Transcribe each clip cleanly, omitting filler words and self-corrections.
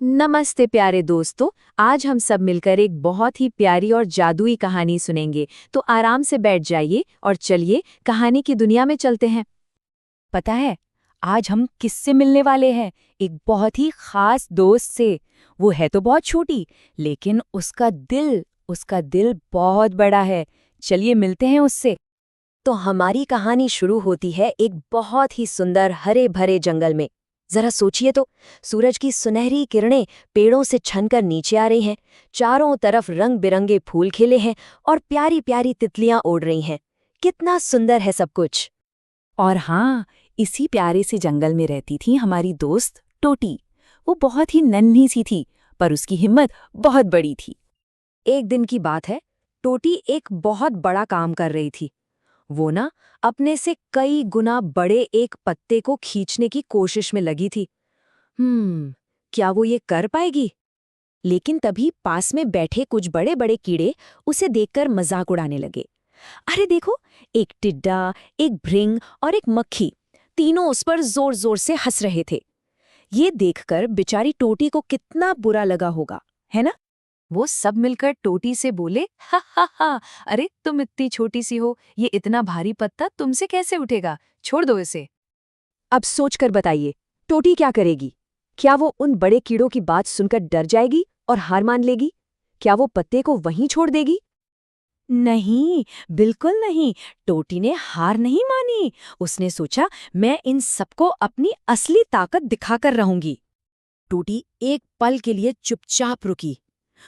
नमस्ते प्यारे दोस्तों। आज हम सब मिलकर एक बहुत ही प्यारी और जादुई कहानी सुनेंगे। तो आराम से बैठ जाइए और चलिए कहानी की दुनिया में चलते हैं। पता है, आज हम किससे मिलने वाले हैं? एक बहुत ही खास दोस्त से। वो है तो बहुत छोटी, लेकिन उसका दिल बहुत बड़ा है। चलिए मिलते हैं उससे। तो हमारी कहानी शुरू होती है एक बहुत ही सुंदर हरे भरे जंगल में। जरा सोचिए तो, सूरज की सुनहरी किरणें पेड़ों से छनकर नीचे आ रही हैं। चारों तरफ रंग बिरंगे फूल खिले हैं और प्यारी प्यारी तितलियां उड़ रही हैं। कितना सुंदर है सब कुछ। और हाँ, इसी प्यारे से जंगल में रहती थी हमारी दोस्त टोटी। वो बहुत ही नन्ही सी थी, पर उसकी हिम्मत बहुत बड़ी थी। एक दिन की बात है, टोटी एक बहुत बड़ा काम कर रही थी। वो ना अपने से कई गुना बड़े एक पत्ते को खींचने की कोशिश में लगी थी। क्या वो ये कर पाएगी? लेकिन तभी पास में बैठे कुछ बड़े बड़े कीड़े उसे देखकर मजाक उड़ाने लगे। अरे देखो, एक टिड्डा, एक भृंग और एक मक्खी, तीनों उस पर जोर जोर से हंस रहे थे। ये देखकर बेचारी टोटी को कितना बुरा लगा होगा, है ना? वो सब मिलकर टोटी से बोले, हा हा हा, अरे तुम इतनी छोटी सी हो, ये इतना भारी पत्ता तुमसे कैसे उठेगा? छोड़ दो इसे। अब सोचकर बताइए, टोटी क्या करेगी? क्या वो उन बड़े कीड़ों की बात सुनकर डर जाएगी और हार मान लेगी? क्या वो पत्ते को वहीं छोड़ देगी? नहीं, बिल्कुल नहीं। टोटी ने हार नहीं मानी। उसने सोचा, मैं इन सबको अपनी असली ताकत दिखाकर रहूंगी। टोटी एक पल के लिए चुपचाप रुकी।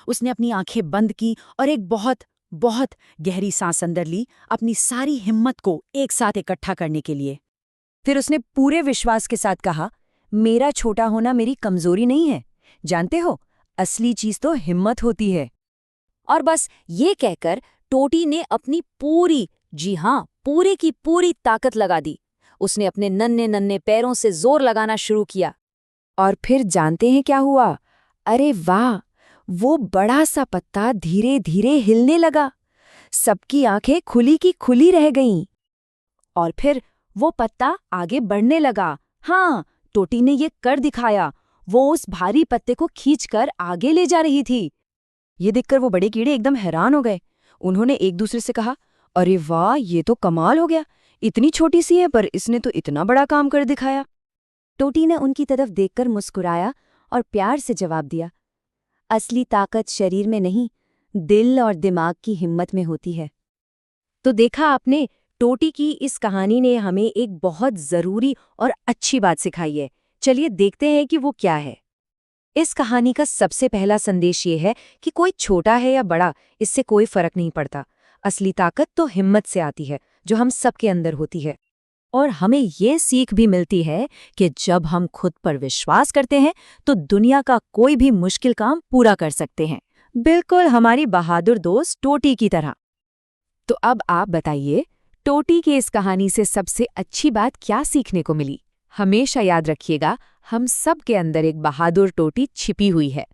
उसने अपनी आंखें बंद की और एक बहुत बहुत गहरी सांस अंदर ली, अपनी सारी हिम्मत को एक साथ इकट्ठा करने के लिए। फिर उसने पूरे विश्वास के साथ कहा, मेरा छोटा होना मेरी कमजोरी नहीं है। जानते हो, असली चीज तो हिम्मत होती है। और बस ये कहकर टोटी ने अपनी पूरी, जी हाँ, पूरी की पूरी ताकत लगा दी। उसने अपने नन्हे नन्हे पैरों से जोर लगाना शुरू किया। और फिर जानते हैं क्या हुआ? अरे वाह! वो बड़ा सा पत्ता धीरे धीरे हिलने लगा। सबकी आंखें खुली की खुली रह गईं। और फिर वो पत्ता आगे बढ़ने लगा। हाँ, टोटी ने ये कर दिखाया। वो उस भारी पत्ते को खींचकर आगे ले जा रही थी। ये देखकर वो बड़े कीड़े एकदम हैरान हो गए। उन्होंने एक दूसरे से कहा, अरे वाह, ये तो कमाल हो गया। इतनी छोटी सी है, पर इसने तो इतना बड़ा काम कर दिखाया। टोटी ने उनकी तरफ देखकर मुस्कुराया और प्यार से जवाब दिया, असली ताकत शरीर में नहीं, दिल और दिमाग की हिम्मत में होती है। तो देखा आपने, टोटी की इस कहानी ने हमें एक बहुत जरूरी और अच्छी बात सिखाई है। चलिए देखते हैं कि वो क्या है। इस कहानी का सबसे पहला संदेश ये है कि कोई छोटा है या बड़ा, इससे कोई फर्क नहीं पड़ता। असली ताकत तो हिम्मत से आती है, जो हम सबके अंदर होती है। और हमें ये सीख भी मिलती है कि जब हम खुद पर विश्वास करते हैं तो दुनिया का कोई भी मुश्किल काम पूरा कर सकते हैं, बिल्कुल हमारी बहादुर दोस्त टोटी की तरह। तो अब आप बताइए, टोटी की इस कहानी से सबसे अच्छी बात क्या सीखने को मिली? हमेशा याद रखिएगा, हम सब के अंदर एक बहादुर टोटी छिपी हुई है।